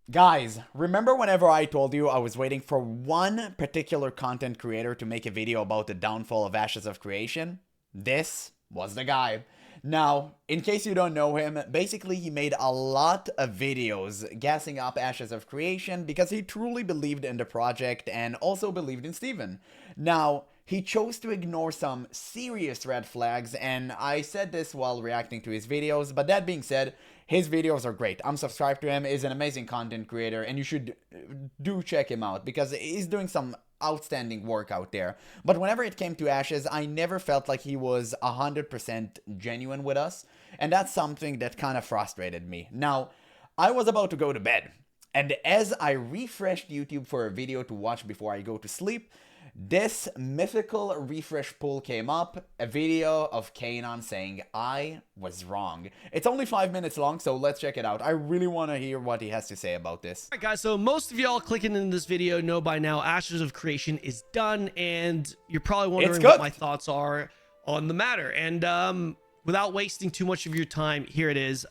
Guys, remember whenever I told you I was waiting for one particular content creator to make a video about the downfall of Ashes of Creation? This was the guy. Now, in case you don't know him, basically he made a lot of videos gassing up Ashes of Creation because he truly believed in the project and also believed in Steven. Now, he chose to ignore some serious red flags, and I said this while reacting to his videos, but that being said, his videos are great. I'm subscribed to him. He's an amazing content creator, and you should do check him out because he's doing some outstanding work out there. But whenever it came to Ashes, I never felt like he was 100% genuine with us, and that's something that kind of frustrated me. Now, I was about to go to bed, and as I refreshed YouTube for a video to watch before I go to sleep, this mythical refresh pull came up, a video of Kanon saying, I was wrong. It's only 5 minutes long, so let's check it out. I really want to hear what he has to say about this. All right, guys, so most of y'all clicking in this video know by now Ashes of Creation is done, and you're probably wondering what my thoughts are on the matter. And without wasting too much of your time, here it is.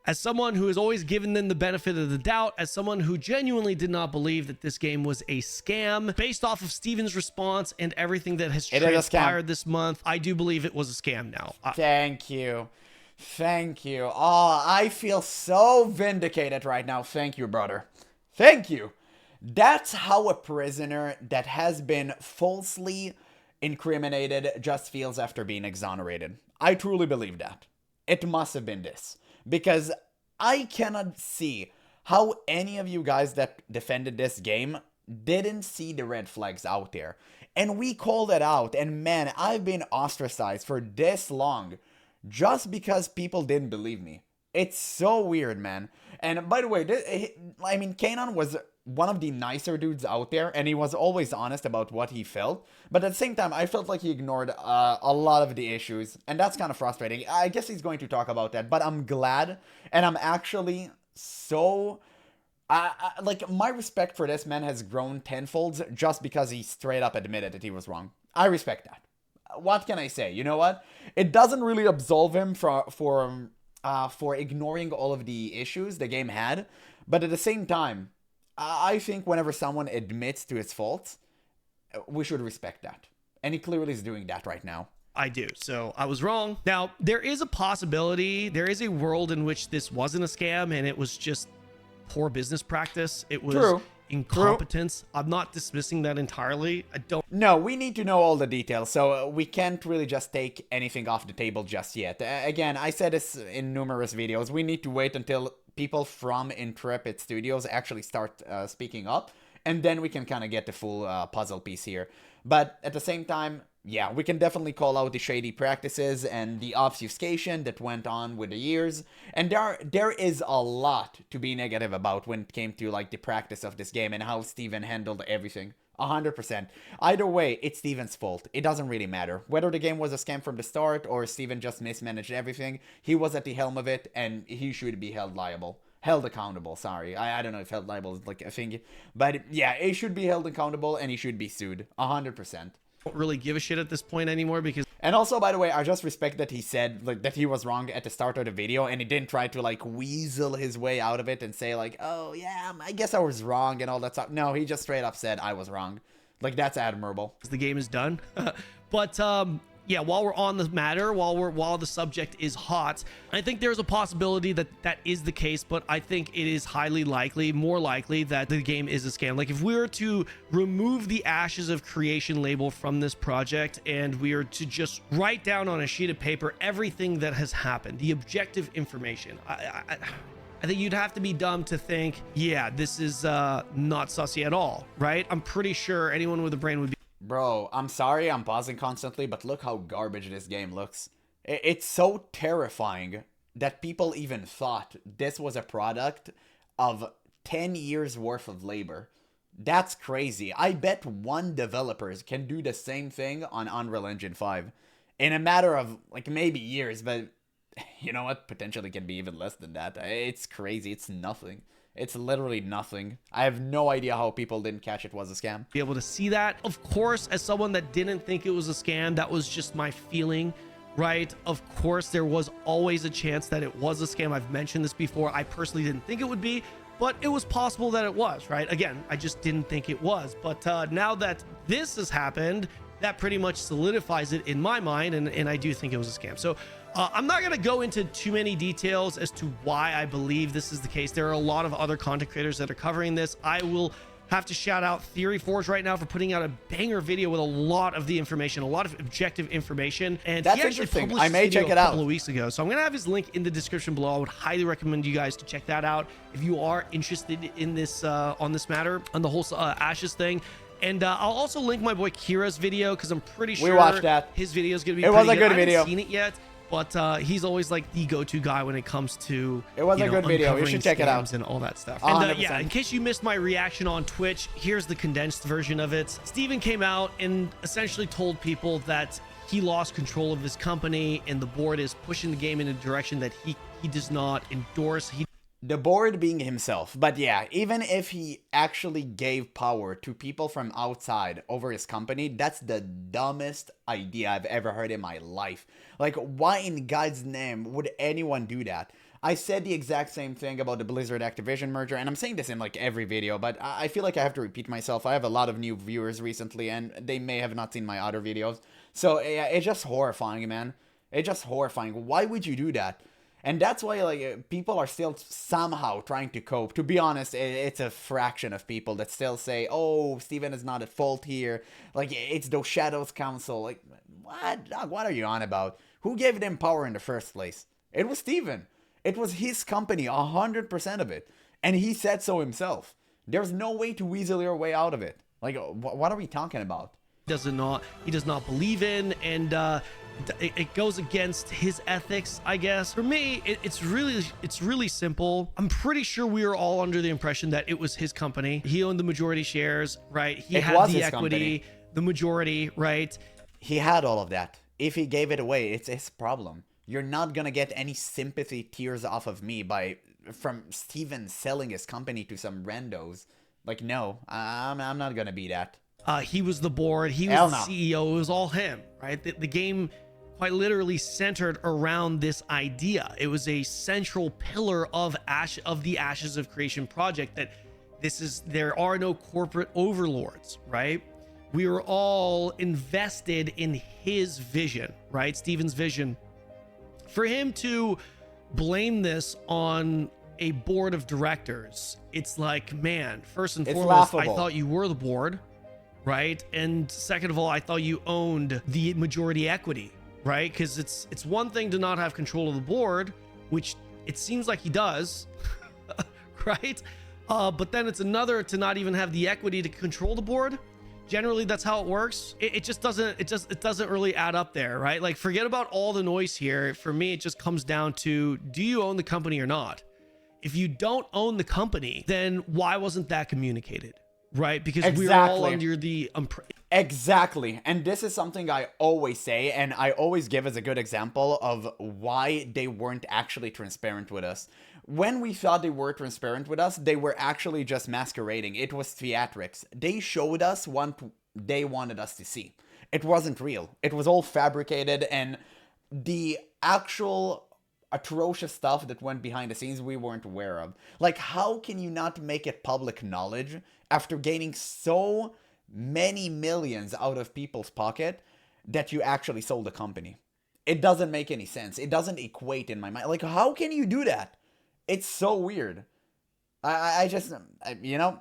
As someone who has always given them the benefit of the doubt, as someone who genuinely did not believe that this game was a scam, based off of Steven's response and everything that has transpired this month, I do believe it was a scam now. Thank you. Thank you. Oh, I feel so vindicated right now. Thank you, brother. Thank you. That's how a prisoner that has been falsely incriminated just feels after being exonerated. I truly believe that. It must have been this. Because I cannot see how any of you guys that defended this game didn't see the red flags out there. And we called it out. And man, I've been ostracized for this long just because people didn't believe me. It's so weird, man. And by the way, I mean, Kanon was one of the nicer dudes out there, and he was always honest about what he felt. But at the same time, I felt like he ignored a lot of the issues, and that's kind of frustrating. I guess he's going to talk about that, but I'm glad, and I'm actually so... like, my respect for this man has grown tenfold just because he straight up admitted that he was wrong. I respect that. What can I say? You know what? It doesn't really absolve him for ignoring all of the issues the game had, but at the same time, I think whenever someone admits to his faults, we should respect that. And he clearly is doing that right now. I do. So I was wrong. Now, there is a possibility, there is a world in which this wasn't a scam and it was just poor business practice. It was incompetence. I'm not dismissing that entirely. I don't. No, we need to know all the details, so we can't really just take anything off the table just yet. Again, I said this in numerous videos. We need to wait until people from Intrepid Studios actually start speaking up, and then we can kind of get the full puzzle piece here. But at the same time, yeah, we can definitely call out the shady practices and the obfuscation that went on with the years. And there is a lot to be negative about when it came to like the practice of this game and how Steven handled everything. 100%. Either way, it's Steven's fault. It doesn't really matter. Whether the game was a scam from the start or Steven just mismanaged everything, he was at the helm of it and he should be held liable. Held accountable, sorry. I don't know if held liable is like a thing. But yeah, he should be held accountable and he should be sued. 100%. Don't really give a shit at this point anymore because... And also, by the way, I just respect that he said like that he was wrong at the start of the video and he didn't try to like weasel his way out of it and say like, oh yeah, I guess I was wrong and all that stuff. No, he just straight up said I was wrong. Like, that's admirable. The game is done. But yeah, while we're on the matter, while the subject is hot, I think there's a possibility that that is the case, but I think it is highly likely, more likely, that the game is a scam. Like, if we were to remove the Ashes of Creation label from this project and we are to just write down on a sheet of paper everything that has happened, the objective information, I think you'd have to be dumb to think, yeah, this is not sussy at all, right? I'm pretty sure anyone with a brain would be... Bro, I'm sorry I'm pausing constantly, but look how garbage this game looks. It's so terrifying that people even thought this was a product of 10 years worth of labor. That's crazy. I bet one developer can do the same thing on Unreal Engine 5 in a matter of like maybe years, but you know what? Potentially can be even less than that. It's crazy. It's nothing. It's literally nothing. I have no idea how people didn't catch it was a scam. Be able to see that. Of course, as someone that didn't think it was a scam, that was just my feeling, right? Of course, there was always a chance that it was a scam. I've mentioned this before. I personally didn't think it would be, but it was possible that it was, right? Again, I just didn't think it was. But now that this has happened, that pretty much solidifies it in my mind, and I do think it was a scam. So I'm not going to go into too many details as to why I believe this is the case. There are a lot of other content creators that are covering this. I will have to shout out Theory Forge right now for putting out a banger video with a lot of the information, a lot of objective information. And that's he actually interesting. published I may this video check it a out couple of weeks ago. So I'm going to have his link in the description below. I would highly recommend you guys to check that out if you are interested in this on this matter, on the whole Ashes thing. And I'll also link my boy Kira's video because I'm pretty sure we watched that. His video is going to be it was a good video. I haven't seen it yet, but he's always like the go-to guy when it comes to it was a good video. You should check it out and all that stuff. 100%. And yeah, in case you missed my reaction on Twitch, here's the condensed version of it. Steven came out and essentially told people that he lost control of his company and the board is pushing the game in a direction that he does not endorse. The board being himself. But yeah, even if he actually gave power to people from outside over his company, that's the dumbest idea I've ever heard in my life. Like, why in God's name would anyone do that? I said the exact same thing about the Blizzard Activision merger, and I'm saying this in like every video, but I feel like I have to repeat myself. I have a lot of new viewers recently, and they may have not seen my other videos. So yeah, it's just horrifying, man. It's just horrifying. Why would you do that? And that's why like people are still somehow trying to cope. To be honest, it's a fraction of people that still say, oh, Steven is not at fault here. Like, it's those Shadows Council. Like, what? Dog, what are you on about? Who gave them power in the first place? It was Steven. It was his company, 100% of it. And he said so himself. There's no way to weasel your way out of it. Like, what are we talking about? He does not believe in, and it goes against his ethics, I guess. For me, it's really simple. I'm pretty sure we are all under the impression that it was his company. He owned the majority shares, right? He had the equity, the majority, right? He had all of that. If he gave it away, it's his problem. You're not gonna get any sympathy tears off of me from Steven selling his company to some randos. Like, no, I'm not gonna be that. He was the board. He was the CEO. It was all him, right? The game quite literally centered around this idea. It was a central pillar of the Ashes of Creation project, that there are no corporate overlords, right? We were all invested in his vision, right? Steven's vision. For him to blame this on a board of directors, it's like, man, first and foremost, I thought you were the board, right? And second of all, I thought you owned the majority equity, right? Because it's one thing to not have control of the board, which it seems like he does, right? But then it's another to not even have the equity to control the board. Generally, that's how it works. It doesn't really add up there, right? Like, forget about all the noise here. For me, it just comes down to, do you own the company or not? If you don't own the company, then why wasn't that communicated? Right? Because we're all under the exactly. And this is something I always say, and I always give as a good example of why they weren't actually transparent with us. When we thought they were transparent with us, they were actually just masquerading. It was theatrics. They showed us what they wanted us to see. It wasn't real. It was all fabricated, and the actual atrocious stuff that went behind the scenes we weren't aware of. Like, how can you not make it public knowledge after gaining so many millions out of people's pocket that you actually sold the company? It doesn't make any sense. It doesn't equate in my mind. Like, how can you do that? It's so weird. I just, you know,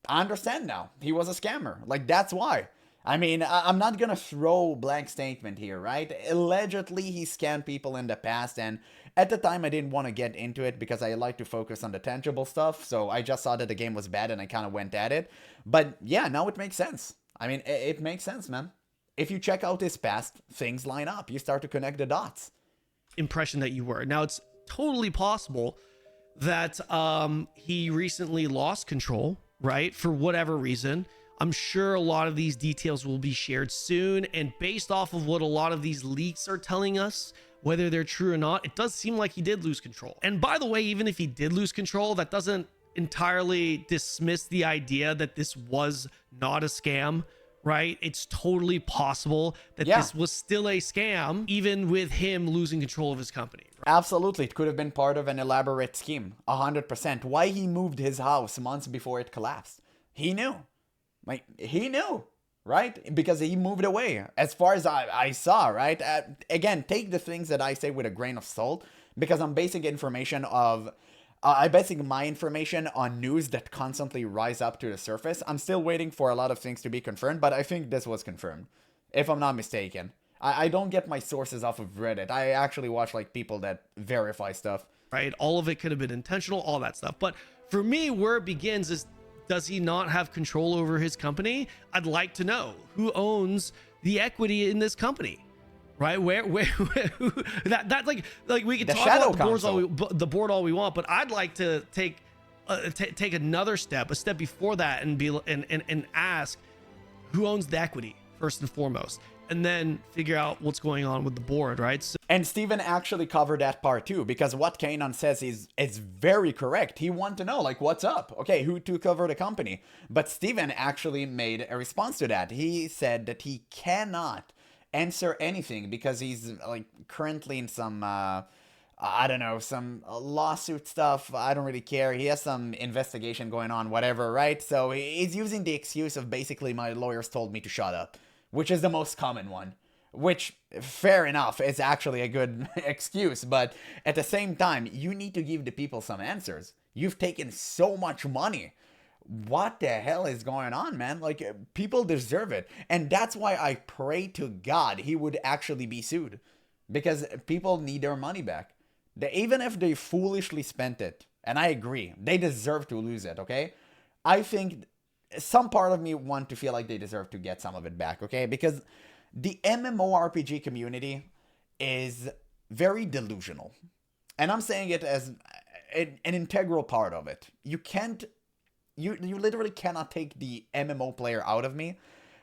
I understand now. He was a scammer. Like, that's why. I mean, I'm not gonna throw blank statement here, right? Allegedly, he scammed people in the past, and at the time, I didn't want to get into it because I like to focus on the tangible stuff, so I just saw that the game was bad and I kind of went at it. But yeah, now it makes sense. I mean, it makes sense, man. If you check out his past, things line up. You start to connect the dots. Impression that you were. Now, it's totally possible that he recently lost control, right? For whatever reason. I'm sure a lot of these details will be shared soon, and based off of what a lot of these leaks are telling us, whether they're true or not, it does seem like he did lose control. And by the way, even if he did lose control, that doesn't entirely dismiss the idea that this was not a scam, right? It's totally possible that Yeah. this was still a scam, even with him losing control of his company. Absolutely, it could have been part of an elaborate scheme, 100%. Why he moved his house months before it collapsed? He knew. Like, he knew, right? Because he moved away, as far as I saw, right? Again, take the things that I say with a grain of salt, because I'm basing information of... I'm basing my information on news that constantly rise up to the surface. I'm still waiting for a lot of things to be confirmed, but I think this was confirmed, if I'm not mistaken. I don't get my sources off of Reddit. I actually watch like people that verify stuff. Right? All of it could have been intentional, all that stuff. But for me, where it begins is, does he not have control over his company? I'd like to know who owns the equity in this company, right? Where who, that's like we can The talk Shadow about Council. the board all we want, but I'd like to take another step, a step before that, and be and ask who owns the equity first and foremost, and then figure out what's going on with the board, right? So, And Steven actually covered that part too, because what Kanon says is very correct. He wanted to know, like, what's up? Okay, who took over the company? But Steven actually made a response to that. He said that he cannot answer anything because he's like currently in some I don't know, some lawsuit stuff. I don't really care. He has some investigation going on, whatever, right? So he's using the excuse of basically my lawyers told me to shut up, which is the most common one. Which, fair enough, is actually a good excuse, but at the same time, you need to give the people some answers. You've taken so much money. What the hell is going on, man? Like, people deserve it. And that's why I pray to God he would actually be sued. Because people need their money back. Even if they foolishly spent it, and I agree, they deserve to lose it, okay? I think some part of me want to feel like they deserve to get some of it back, okay? Because the MMORPG community is very delusional. And I'm saying it as an integral part of it. You literally cannot take the MMO player out of me.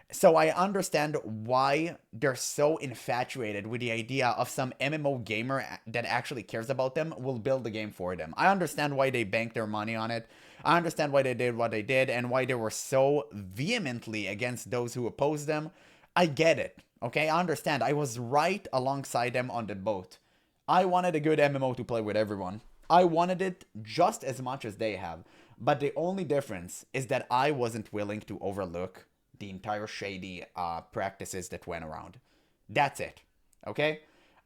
So I understand why they're so infatuated with the idea of some MMO gamer that actually cares about them will build the game for them. I understand why they banked their money on it. I understand why they did what they did and why they were so vehemently against those who opposed them. I get it, okay? I understand. I was right alongside them on the boat. I wanted a good MMO to play with everyone. I wanted it just as much as they have. But the only difference is that I wasn't willing to overlook the entire shady practices that went around. That's it, okay?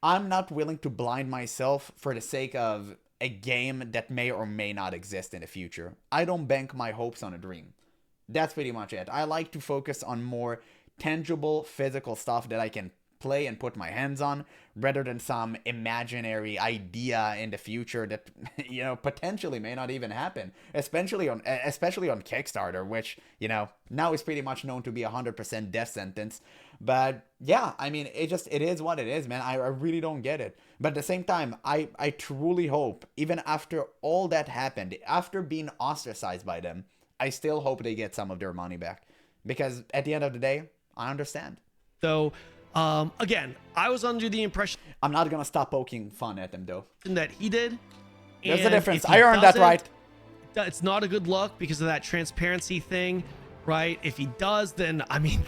I'm not willing to blind myself for the sake of a game that may or may not exist in the future. I don't bank my hopes on a dream. That's pretty much it. I like to focus on more tangible, physical stuff that I can play and put my hands on, rather than some imaginary idea in the future that, you know, potentially may not even happen, especially on Kickstarter, which, you know, now is pretty much known to be 100% death sentence. But yeah, I mean, it is what it is, man. I really don't get it. But at the same time, I truly hope, even after all that happened, after being ostracized by them, I still hope they get some of their money back, because at the end of the day, I understand. So again, I was under the impression I'm not gonna stop poking fun at them though. that he did. There's a And difference. if he I earned that doesn't, right. It's not a good look because of that transparency thing, right? If he does, then I mean,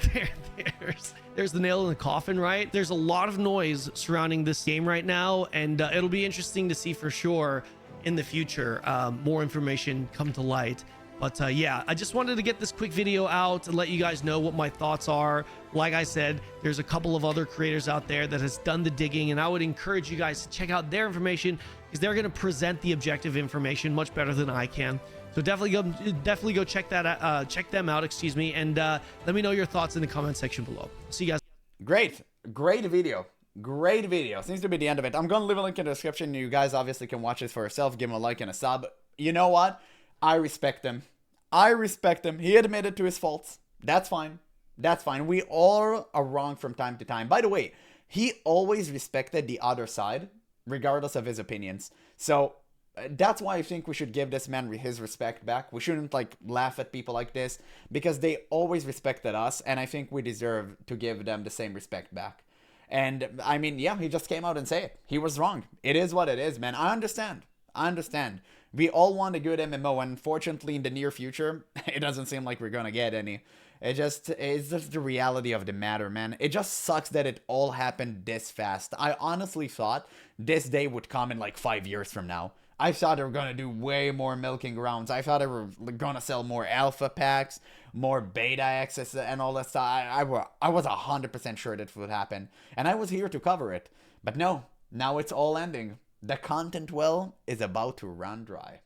there's the nail in the coffin, right? There's a lot of noise surrounding this game right now, and it'll be interesting to see for sure in the future more information come to light. But yeah, I just wanted to get this quick video out and let you guys know what my thoughts are. Like I said, there's a couple of other creators out there that has done the digging, and I would encourage you guys to check out their information because they're going to present the objective information much better than I can. So definitely go check that out, check them out, excuse me, and let me know your thoughts in the comment section below. See you guys. Great video. Great video. Seems to be the end of it. I'm gonna leave a link in the description. You guys obviously can watch this for yourself. Give him a like and a sub. You know what? I respect him. He admitted to his faults. That's fine. We all are wrong from time to time. By the way, he always respected the other side, regardless of his opinions. So that's why I think we should give this man his respect back. We shouldn't like laugh at people like this, because they always respected us, and I think we deserve to give them the same respect back. And I mean, yeah, he just came out and said it. He was wrong. It is what it is, man. I understand. We all want a good MMO, and unfortunately, in the near future, it doesn't seem like we're gonna get any. It's just the reality of the matter, man. It just sucks that it all happened this fast. I honestly thought this day would come in like 5 years from now. I thought they were gonna do way more milking rounds. I thought they were gonna sell more alpha packs, more beta access, and all that stuff. I was 100% sure that would happen, and I was here to cover it. But no, now it's all ending. The content well is about to run dry.